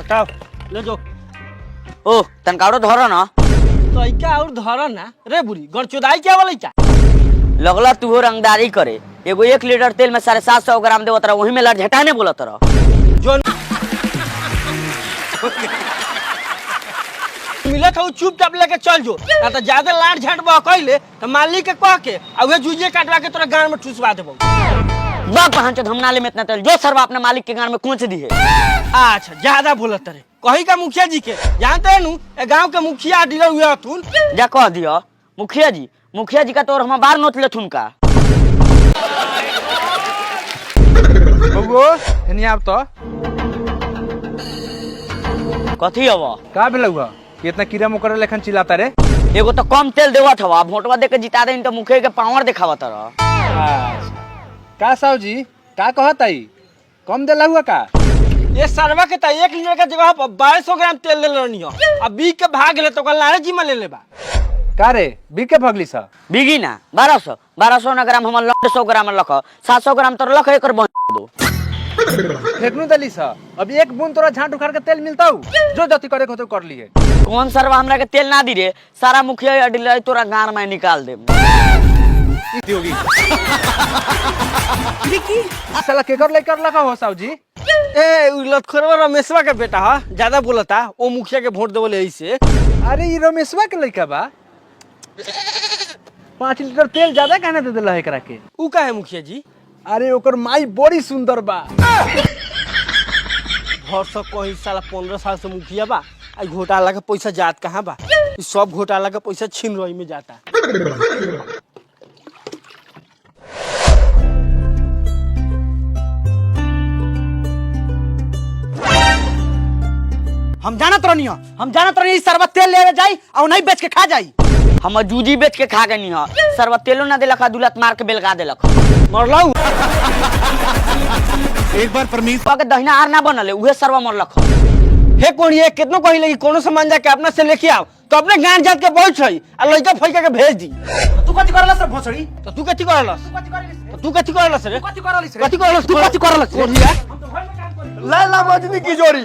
हटाओ ले जो। ओ तनकारो धरो ना तो क्या और धरो ना रे बुरी गड़चोदाई क्या वाला क्या लगला तू हो रंगदारी करे। एगो 1 लीटर तेल में 750 ग्राम देवत रहा, वही में लड़ झटाने बोलत रहा। जो मिला था चुपचाप लेके चल जो, ना तो ज्यादा लाड़ झट बकैले तो मालिक के कह के और जुजे काटवा के तोरा गान में ठुसवा देबो। बाग पहंचत हम नाले में इतना तेल जो सरवा अपने मालिक के गान में कूच दी है। अच्छा ज्यादा बोलत रे कही का मुखिया जी के जानते है नु ए गांव के मुखिया डीलर हुआ तुन जा कह दियो मुखिया जी का तोर हम बार नोट ले थुन का बबुओ एनी आप तो कथी हवा का भेल हुआ कि इतना कीड़ा मकोड़ा लेखन चिल्लाता रे। एगो तो कम तेल देवत हवा, वोटवा दे के जिता दे तो मुखिया के पावर दिखावत रहा। का साहू जी का कहत आई कम देला हुआ का ये सरवा के त 1 लीटर के जगह पर 2200 ग्राम तेल ले लेनी हो। अब बी के भाग ले तो कल नारे जी में ले लेबा का रे बिके भगली सा बिगी ना 1200 ना ग्राम हम 100 ग्राम लख 700 ग्राम तो लख एकर बन दो फेकनू दली सा। अब एक बूंद तोरा झांट उखाड़ के तेल मिलता हूँ जो जति करे को तो कर लिए। कौन सरवा हमरा के तेल ना दी रे, सारा मुखिया डीलर तोरा गार में निकाल दे। साला केकर लेकर लगा हो साहू जी। ए लतखोरवा रमेशवा के बेटा हा ज्यादा बोलता ओ मुखिया के वोट देवले ऐसे। अरे ये रमेशवा के लइका बा 5 लीटर तेल ज्यादा कहने दे दिला एकरा के। ऊ का है मुखिया जी अरे ओकर माई बड़ी सुंदर बा। घर सब कोई साला 15 साल से मुखिया बा आई घोटाला के पैसा जात कहाँ बा, ई सब घोटाला के पैसा छीन रही में जाता। हम जानत रहनी सरबत तेल लेवे जाई और नहीं बेच के खा जाई। हम जूजी बेच के खा गनी ह, सरवा तेलो ना देलक, दुलत मार के बेलगा देलक। मरलाऊ एक बार परमिश के दहिना आर ना बनले उहे सरवा मरलक। हे कोन ये कितनो कही लगी कोनो सामान जाके अपना से लेके आओ तो अपने गांव जात के बैठ छई आ लइका फइका के भेज दी। तू कथि करलस रे भोसड़ी तो तू कथि करलस रे तू कथि करलस तू कथि करलस कोढ़िया लैला मजनी की जोड़ी,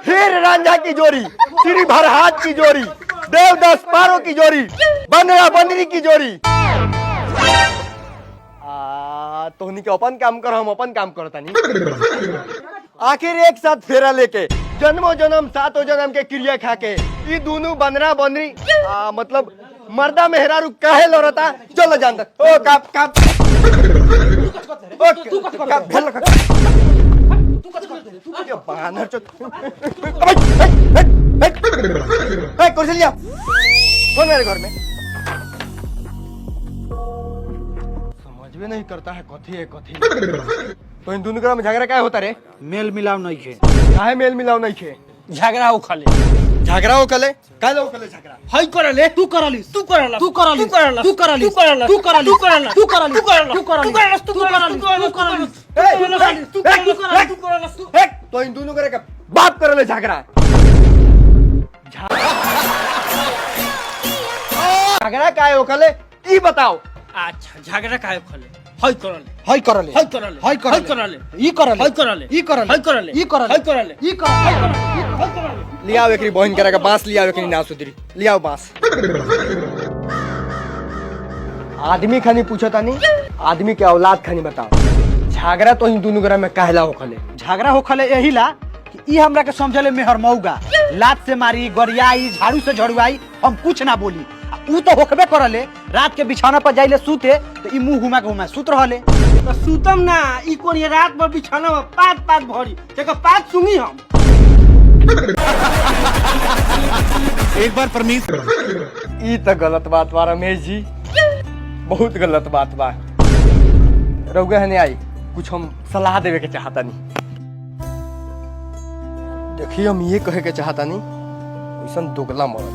फिर रांझा की जोड़ी, श्री भरहाट की जोड़ी, देवदास पारो की जोड़ी, बनरा बंदरी की जोड़ी। तोहनी के अपन काम कर हम अपन काम करता नहीं। आखिर एक साथ फेरा लेके जन्मों जन्म सातों जन्म के क्रिया खा के ये दोनों बनरा बंदरी मतलब मर्दा मेहरारू काहे लड़ता चलो जानता ओ काप काप बानर चो कुर्सी लिया कौन मेरे घर में समझ में नहीं करता है कथी है कथी। तो इन दोनों में झगड़ा क्या होता रे मेल मिलाव नहीं खे काहे मेल मिलाव नहीं खे झगड़ा उखले झगड़ा हो कले काहे हो कले झगड़ा हई करले तू करलिस तू करलस तू करलस तू करलस तू करलस तू करलस तू करलस तू करलस तू करलस तो इन दोनों करे का बात करले झगड़ा झगड़ा काहे हो कले ई बताओ। अच्छा झगड़ा काहे उखले हई करले हई करले हई करले हई हई करले करले ई करले हई करले ई करले हई करले ई करले हई करले ई करले लिया एकरी बहन करे का बांस लिया एकरी ना सुधरी लिया बांस। आदमी खानी पूछो तानी आदमी के औलाद खानी बताओ झगड़ा तो इन दोनों घर में कहला होखले झगड़ा होखले यही ला कि ई हमरा के समझले मेहर मौगा लात से मारी गरियाई झाड़ू से झड़ुआई हम कुछ ना बोली। ऊ तो होखबे करले रात के बिछौना पर जाइले सूते तो ई मुंह घुमा के घुमा सूत रहले। तो सूतम ना ई कोन ये रात भर बिछाना में पात पात भरी तेका पात सुंगी हम। एक बार परमिश ई तो गलत बात बा रमेश जी बहुत गलत बात बा। रउगा हने आई कुछ हम सलाह देवे के चाहता नहीं। देखिए हम ये कहे के चाहता नहीं वैसन दोगला मरद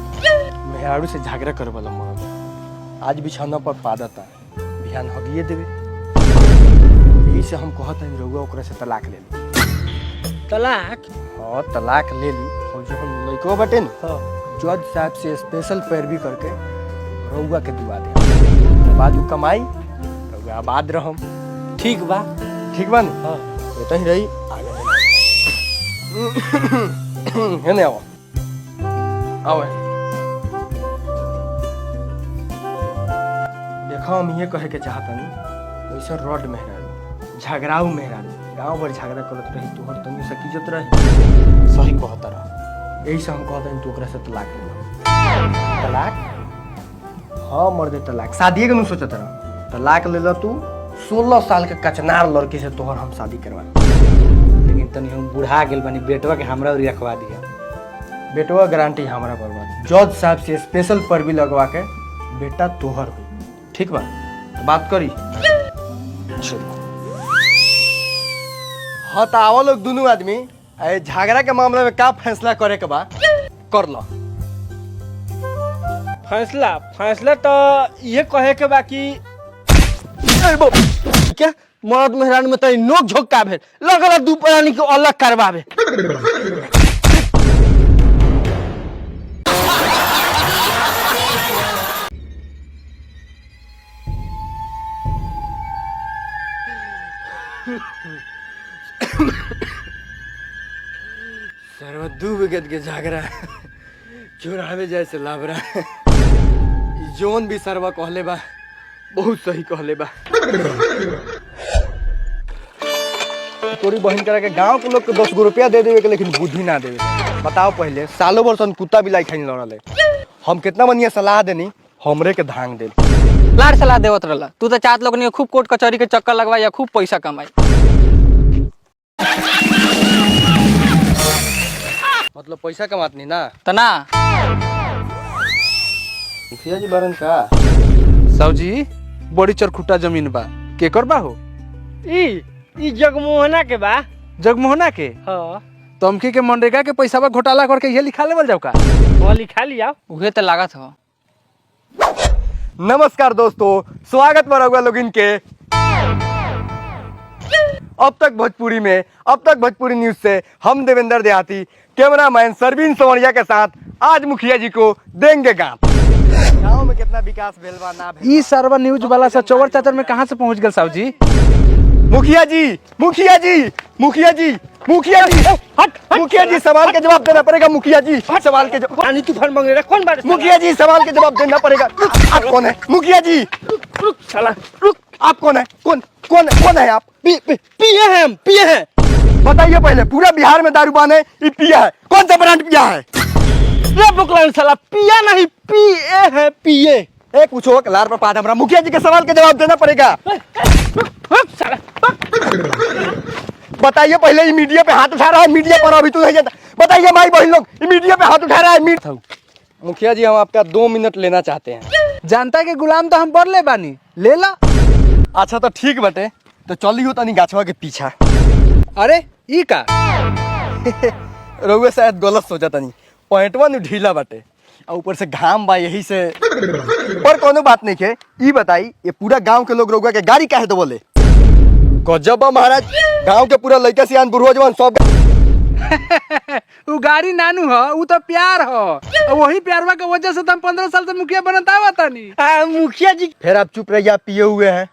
मेहरारू से झगड़ा करे वाला मरद आज बिछौना पर पादता ध्यान हगिए देवे। यही से हम कहता है रउआ ओकरा से तलाक ले ली। तलाक हाँ तलाक ले ली और जो हम लइको बटे न जज साहब से स्पेशल पैरवी करके रउआ के दिवा दे बाद उ कमाई रउआ आबाद रहम। ठीक बा ठीक बा न? हाँ ये तो ही रही आगे है ना आओ देखो हम ये कहे के चाहता नहीं वैसा रोड मेहरारू झगड़ाऊ मेहरारू गाँव भर झगड़ा करत रही तोहर तनी से इज्जत रही सही कहता रहा। यही से हम कहते हैं तू ओकरा से तलाक ले लो। तलाक हाँ मर्दे तलाक शादी के नहीं सोचत रहा तलाक ले लो तू 16 साल के कचनार लड़की से तोहर हम शादी करवा लेकिन तनी हम बुढ़ा गेल बनी बेटवा के हमरा उरी रखवा दिया। बेटवा गारंटी हमारा बर्बाद जज साहब से स्पेशल पर भी लगवा के बेटा तोहर हुई ठीक बा तो बात करी हाँ तो आओ लोग दोनों आदमी झगड़ा के मामले में का फैसला करे के बा कर लो। फैसला तो ये कहे के बाकी क्या मर्द मेहरान में तनी नोक झोंक का भेल लगल दू प्राणी के अलग करवावे। सर्व दू विगत के झगड़ा चोरावे जैसे लाभरा जोन भी सर्वा कहले बा बहुत सही कहले बा। तोरी बहन करा के गांव के लोग के 10 गो रुपया दे देवे के लेकिन बुद्धि ना देवे। बताओ पहले सालों भर कुत्ता बिलाई खाई लड़ल हम कितना बढ़िया सलाह देनी हमरे के धांग दे लाड़ सलाह देवत रहला तू तो चाहत लोग खूब कोर्ट कचहरी के चक्कर लगवा या खूब पैसा कमाई। मतलब पैसा कमातनी ना तना मुखिया जी बारन का साहूजी बड़ी चरखुटा जमीन बा केकर बा हो? ई जगमोहना के बा। जगमोहना के हाँ तमकी के मनरेगा के पैसा घोटाला करके ये लिखा लेवल जाओ का? वो लिखा लिया उहे तो लागत हो। नमस्कार दोस्तों स्वागत बा लोग इनके अब तक भोजपुरी न्यूज से हम देवेंद्र देहाती कैमरामैन सरवीन सवरिया के साथ आज मुखिया जी को देंगे गाँव में कितना विकास भेल बा ना भेल। ई सर्वा न्यूज वाला सा चौवर चाचर में कहाँ से पहुँच गए साहूजी? मुखिया जी सवाल के जवाब देना पड़ेगा। मुखिया जी सवाल के जवाब पानी तूफान मांग रहा कौन बात? मुखिया जी सवाल के जवाब देना पड़ेगा। आप कौन है मुखिया जी? रुक साला रुक। आप कौन है? कौन है आप? पिए हैं बताइए पहले पूरा बिहार में दारू बान है ये पिया है कौन सा ब्रांड पिया है? ये बुकलान साला पिया नहीं पिए। एक पूछो लार पर पाद हमरा मुखिया जी के सवाल के जवाब देना पड़ेगा। साला बताइए पहले ये मीडिया पे हाथ उठा रहा है मीडिया पर अभी तो नहीं जाता। बताइए भाई बहन लोग ये मीडिया पे हाथ उठा रहा है मुखिया जी हम आपका 2 मिनट लेना चाहते हैं। जनता के गुलाम तो हम बरले बानी ले ला। अच्छा तो ठीक बटे तो चलियो तनी गाछवा के पीछा। अरे ई का रउए शायद गलत सोचा तनी पॉइंटवा नु ढीला बाटे और ऊपर से घाम बा यही से पर कोनो बात नहीं है। ई बताई ये पूरा गांव के लोग रउआ के गाड़ी काहे तो बोले? गजब बा महाराज गांव के पूरा लड़का सियान बुढ़वा जवान सब वो गाड़ी नानू हो वो तो प्यार हो और वही प्यारवा के वजह से तो हम 15 साल से मुखिया बनता हुआ तानी। मुखिया जी फिर आप चुप रहिए आप पिए हुए हैं।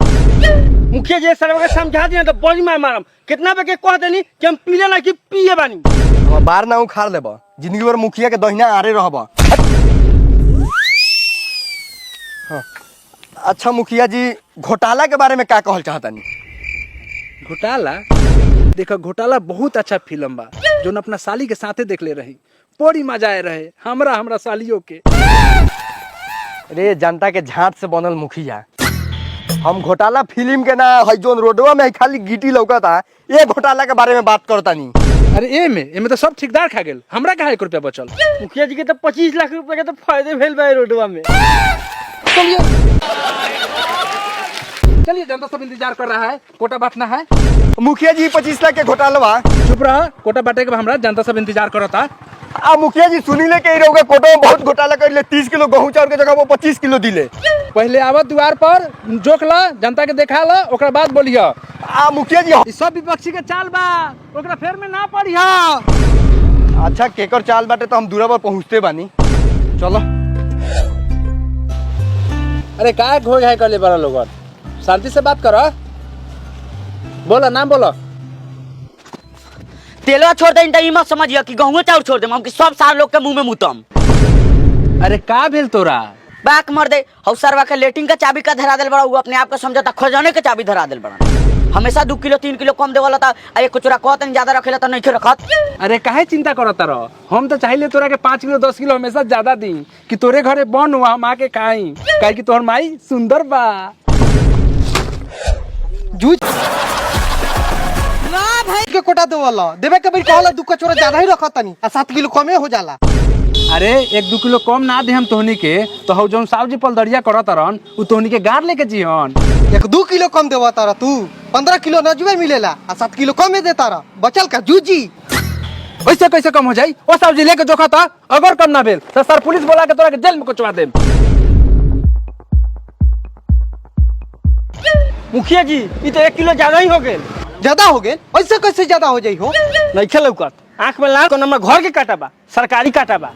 मुखिया जी सर समझा दिया तो बड़ी मारम कितना पे के कह देनी कि हम पीले ना कि पिए बानी। हम बार ना उखाड़ लेबा जिंदगी भर मुखिया के दहिना आरे रहबा। हाँ। अच्छा मुखिया जी घोटाला के बारे में क्या कहल चाहतानी? घोटाला देखो घोटाला बहुत अच्छा फिल्म बा जो अपना साली के साथे देख ले रही बड़ी मजा आए रहे हमरा सालियों के। रे जनता के झाट से बनल मुखिया हम घोटाला फिल्म के ना है जोन रोडवा में खाली गिटी लौकता ये घोटाला के बारे में बात करता नहीं। अरे ए में तो सब ठेकेदार खा गेल हमरा का 1 रुपया बचल। मुखिया जी के तो 25 लाख रुपए के तो फायदे भेल बा रोडवा में। चलिए जनता सब इंतजार कर रहा है कोटा बांटना है। मुखिया जी 25 लाख के घोटाला चुप रहा कोटा बांटे के हमरा जनता सब इंतजार करता। मुखिया जी सुनी ले के रहोगे कोटा में बहुत घोटाला कर ले 30 किलो गेहूं चाउर के जगह वो 25 किलो दिले। पहले आवत द्वार पर जोख ला जनता के देखा ला ओकरा बाद बोलिया। मुखिया जी ई सब विपक्षी के चाल बा ओकरा फेर में ना पड़िया। अच्छा केकर चाल बाटे तो हम दूरा पर पहुंचते बानी चलो। अरे का घोय घाय कर ले बड़ा लोगन शांति से बात करो बोलो नाम बोलो। तेलवा छोड़ दे ई मत समझिए कि गहूँ चाउर छोड़ दे हम कि सब सार लोग के मुंह में मुतम। अरे का भेल तोरा? बाक मर दे हौ सरवा के लेटिंग का चाबी का धरा देल बड़ा, वो अपने आप का समझता खजाने के चाबी धरा देल बड़ा। हमेशा 2 किलो 3 किलो कम देवला था, आ एक कुचरा कहत ज्यादा रखेला त नहीं रखत। अरे काहे चिंता करत रह? हम तो चाहिए तोरा के 5 किलो 10 किलो हमेशा ज्यादा दी कि तोरे घरे बन हुआ हम आके खाई, काहे कि तोहर माई सुंदर बा। जूझ ना भाई के कोटा देवला देवे के भाई कहला 2 कचोरा ज्यादा ही रखत तनी आ 7 किलो कमे हो जाला। अरे 1-2 किलो कम ना दे हम तोहनी के तो हौ जौन सावजी पलदरिया करत रहन उ तोहनी के गार लेके जीहन। 1-2 किलो कम देवा तारा तू 15 किलो नजुए मिलेला आ 7 किलो कम में देता रहा, बचल का जूजी। वैसे कैसे कम हो जाई? ओ सावजी लेके जोखा था, अगर कम ना भेल तो सर पुलिस बोला के तोरा के जेल में कुचवा देम। मुखिया जी ई तो 1 किलो ज्यादा ही हो गेल। ज्यादा हो गेल? ऐसे कैसे ज्यादा हो जाई हो? नहीं खेल लौकत, आँख में लाल को नंबर घर के काटा बा, सरकारी काटा बा।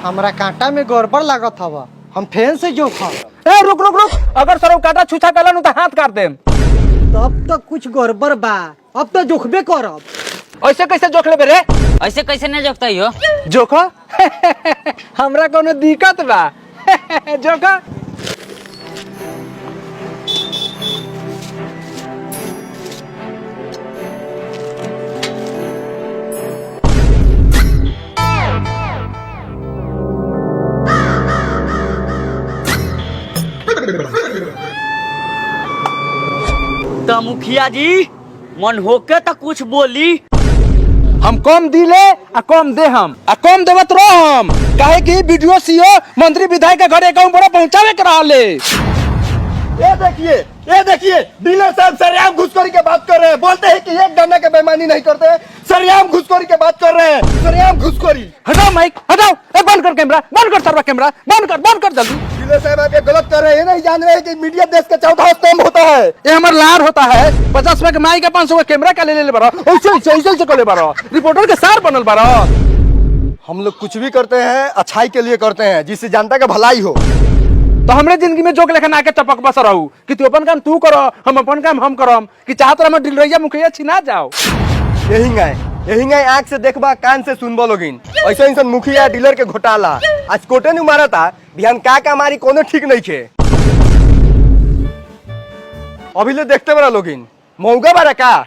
हमरा कांटा में गड़बड़ लागत हवा, हम फैन से जोखा। ए रुक रुक रुक, अगर सर काटा छुछा कलन तो हाथ काट देम। तब तो कुछ गड़बड़ बा, अब तो जोखबे करब। ऐसे कैसे जोख लेबे रे? ऐसे कैसे नहीं जोखता हो? जोखो हमरा कोनो दिक्कत बा जोखो। तो मुखिया जी मन होके तो कुछ बोली। हम कम दिले आ कम दे हम आ कम देवत रहो हम, काहे कि वीडियो सीओ मंत्री विधायक के घरे गांव बड़ा पहुंचावे के रहले। ये देखिए डीलर साहब सरेआम घुसखोरी के बात कर रहे हैं, बोलते हैं कि एक डंडा के बेईमानी नहीं करते हैं, सरेआम घुसखोरी के बात कर रहे हैं, सरेआम घुसखोरी। हटाओ माइक हटाओ, ए बंद कर कैमरा, बंद कर सर्वा कैमरा, बंद कर जल्दी। डीलर साहब आप ये गलत कर रहे हैं, नहीं जान रहे हैं कि मीडिया देश का चौथा स्तंभ होता है। ये हमार लार होता है, 50 में के माइक के 500 के कैमरा का ले बारो, ऐसे कर ले बारो, रिपोर्टर के सार बनल बारो। हम लोग कुछ भी करते हैं अच्छाई के लिए करते हैं, जिससे जनता का भलाई हो। तो हमरे जिंदगी में जोक लेखन आके टपक बस रहू कि तू अपन काम तू करो, हम अपन काम हम करम, कि चाहत रह डिलरैया मुखिया छिना जाओ। यही गए आँख से देखबा कान से सुनबो लोगिन, ऐसा इंसान मुखिया डीलर के घोटाला आज कोटे नहीं मारा था, बिहान का मारी कोनो ठीक नहीं थे। अभी ले देखते बड़ा लोगिन मौका बारा का